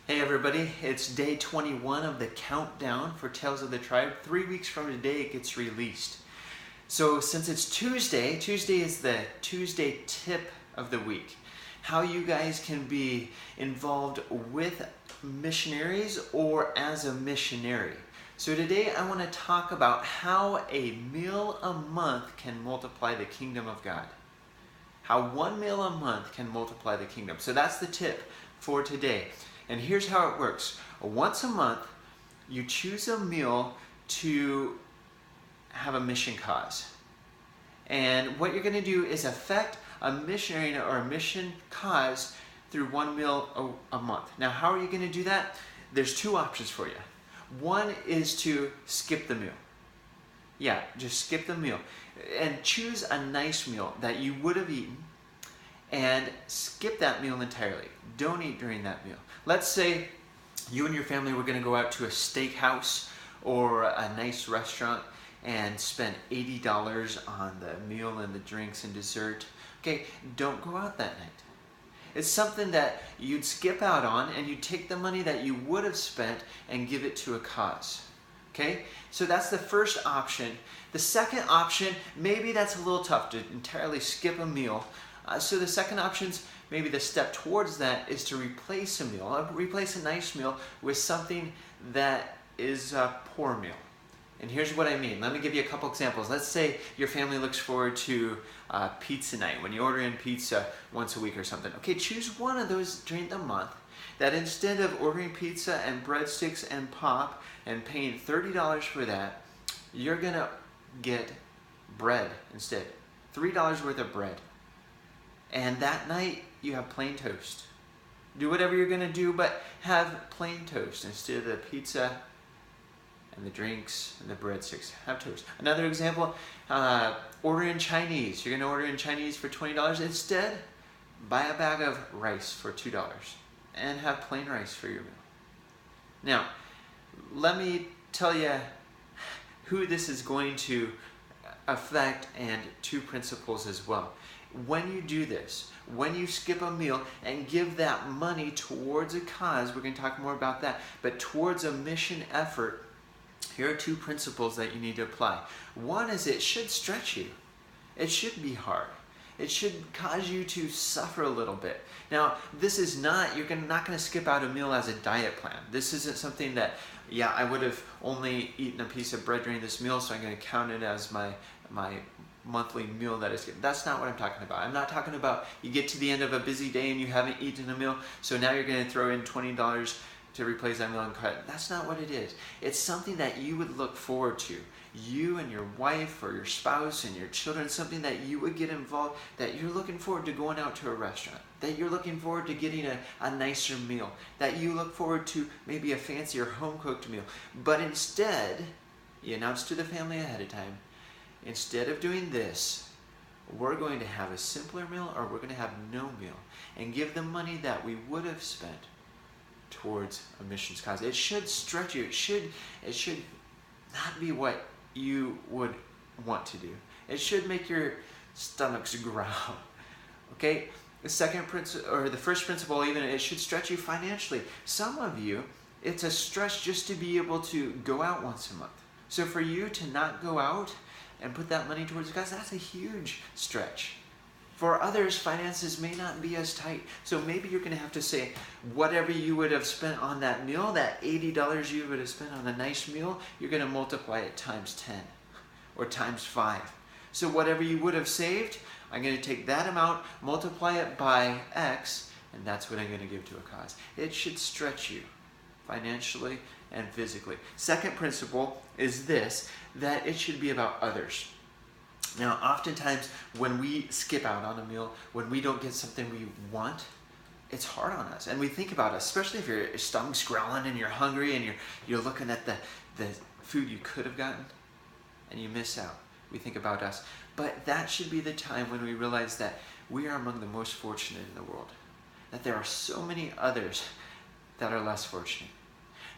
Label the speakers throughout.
Speaker 1: Hey everybody, it's day 21 of the countdown for Tales of the Tribe. 3 weeks from today it gets released. So since it's Tuesday is the Tuesday tip of the week. How you guys can be involved with missionaries or as a missionary. So today I want to talk about how a meal a month can multiply the kingdom of God. How one meal a month can multiply the kingdom. So that's the tip for today. And here's how it works. Once a month, you choose a meal to have a mission cause. And what you're going to do is affect a missionary or a mission cause through one meal a month. Now, how are you going to do that? There's two options for you. One is to skip the meal. Yeah, just skip the meal. And choose a nice meal that you would have eaten and skip that meal entirely. Don't eat during that meal. Let's say you and your family were going to go out to a steakhouse or a nice restaurant and spend $80 on the meal and the drinks and dessert. Okay, don't go out that night. It's something that you'd skip out on, and you'd take the money that you would have spent and give it to a cause. Okay, so that's the first option. The second option, maybe that's a little tough to entirely skip a meal. So the second option's maybe the step towards that is to replace a meal. Replace a nice meal with something that is a poor meal. And here's what I mean. Let me give you a couple examples. Let's say your family looks forward to pizza night, when you order in pizza once a week or something. Okay, choose one of those during the month that instead of ordering pizza and breadsticks and pop and paying $30 for that, you're going to get bread instead. $3 worth of bread. And that night, you have plain toast. Do whatever you're going to do, but have plain toast instead of the pizza and the drinks and the breadsticks. Have toast. Another example, order in Chinese. You're going to order in Chinese for $20. Instead, buy a bag of rice for $2 and have plain rice for your meal. Now, let me tell you who this is going to affect and two principles as well. When you do this, when you skip a meal and give that money towards a cause, we're going to talk more about that, but towards a mission effort, here are two principles that you need to apply. One is it should stretch you. It should be hard. It should cause you to suffer a little bit. Now, this is not, you're not going to skip out a meal as a diet plan. This isn't something that, yeah, I would have only eaten a piece of bread during this meal, so I'm going to count it as my monthly meal that is good. That's not what I'm talking about. I'm not talking about you get to the end of a busy day and you haven't eaten a meal, so now you're going to throw in $20 to replace that meal and cut. That's not what it is. It's something that you would look forward to. You and your wife or your spouse and your children, something that you would get involved, that you're looking forward to going out to a restaurant, that you're looking forward to getting a nicer meal, that you look forward to maybe a fancier home-cooked meal. But instead, you announce to the family ahead of time, instead of doing this, we're going to have a simpler meal or we're going to have no meal and give the money that we would have spent towards a missions cause. It should stretch you. It should not be what you would want to do. It should make your stomachs growl. Okay? The second principle, or the first principle even, it should stretch you financially. Some of you, it's a stretch just to be able to go out once a month. So for you to not go out and put that money towards the cause, that's a huge stretch. For others, finances may not be as tight. So maybe you're going to have to say, whatever you would have spent on that meal, that $80 you would have spent on a nice meal, you're going to multiply it times 10 or times 5. So whatever you would have saved, I'm going to take that amount, multiply it by X, and that's what I'm going to give to a cause. It should stretch you financially and physically. Second principle is this, that it should be about others. Now, oftentimes when we skip out on a meal, when we don't get something we want, it's hard on us. And we think about it, especially if your stomach's growling and you're hungry and you're looking at the food you could have gotten and you miss out. We think about us. But that should be the time when we realize that we are among the most fortunate in the world. That there are so many others that are less fortunate,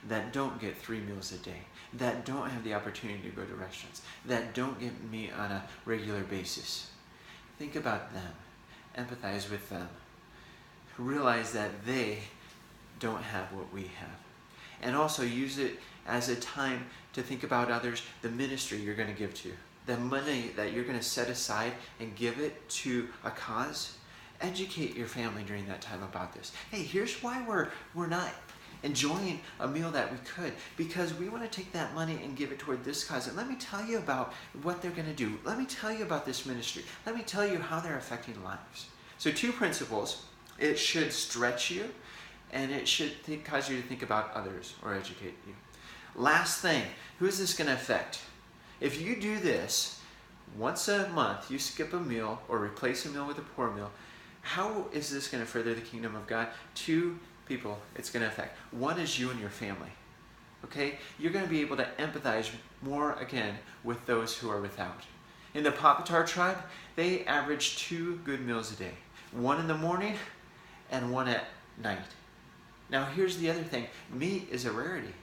Speaker 1: that don't get 3 meals a day, that don't have the opportunity to go to restaurants, that don't get meat on a regular basis. Think about them. Empathize with them. Realize that they don't have what we have. And also use it as a time to think about others, the ministry you're going to give to, the money that you're going to set aside and give it to a cause. Educate your family during that time about this. Hey, here's why we're not enjoying a meal that we could, because we want to take that money and give it toward this cause. And let me tell you about what they're going to do. Let me tell you about this ministry. Let me tell you how they're affecting lives. So 2 principles. It should stretch you, and it should cause you to think about others or educate you. Last thing, who is this going to affect? If you do this once a month, you skip a meal or replace a meal with a poor meal, how is this going to further the kingdom of God? 2 people it's going to affect. One is you and your family. Okay? You're going to be able to empathize more, again, with those who are without. In the Papatar tribe, they average 2 good meals a day. 1 in the morning and 1 at night. Now here's the other thing. Meat is a rarity.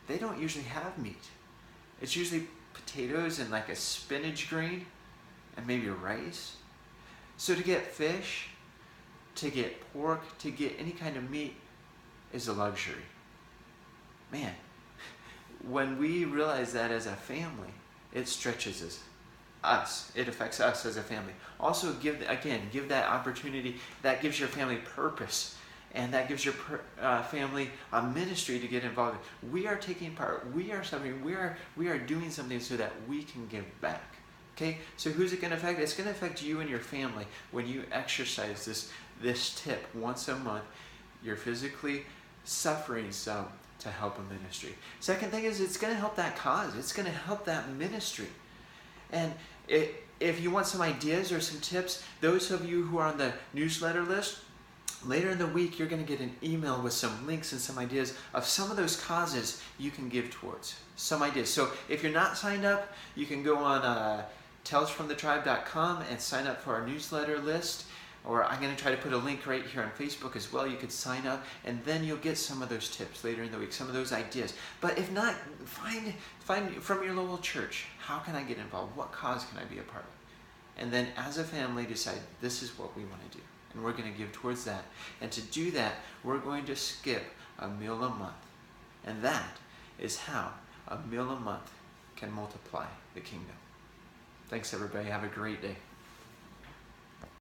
Speaker 1: They don't usually have meat. It's usually potatoes and like a spinach green and maybe rice. So to get fish, to get pork, to get any kind of meat is a luxury. Man, when we realize that as a family, it stretches us. It affects us as a family. Also give that opportunity. That gives your family purpose. And that gives your family a ministry to get involved in. We are taking part. We are something. We are doing something so that we can give back. Okay. So who's it going to affect? It's going to affect you and your family when you exercise this tip once a month. You're physically suffering some to help a ministry. Second thing is it's going to help that cause. It's going to help that ministry. And if you want some ideas or some tips, those of you who are on the newsletter list, later in the week, you're going to get an email with some links and some ideas of some of those causes you can give towards. Some ideas. So if you're not signed up, you can go on tellsfromthetribe.com and sign up for our newsletter list. Or I'm going to try to put a link right here on Facebook as well. You could sign up, and then you'll get some of those tips later in the week, some of those ideas. But if not, find from your local church, how can I get involved? What cause can I be a part of? And then as a family, decide this is what we want to do. And we're going to give towards that. And to do that, we're going to skip a meal a month. And that is how a meal a month can multiply the kingdom. Thanks, everybody. Have a great day.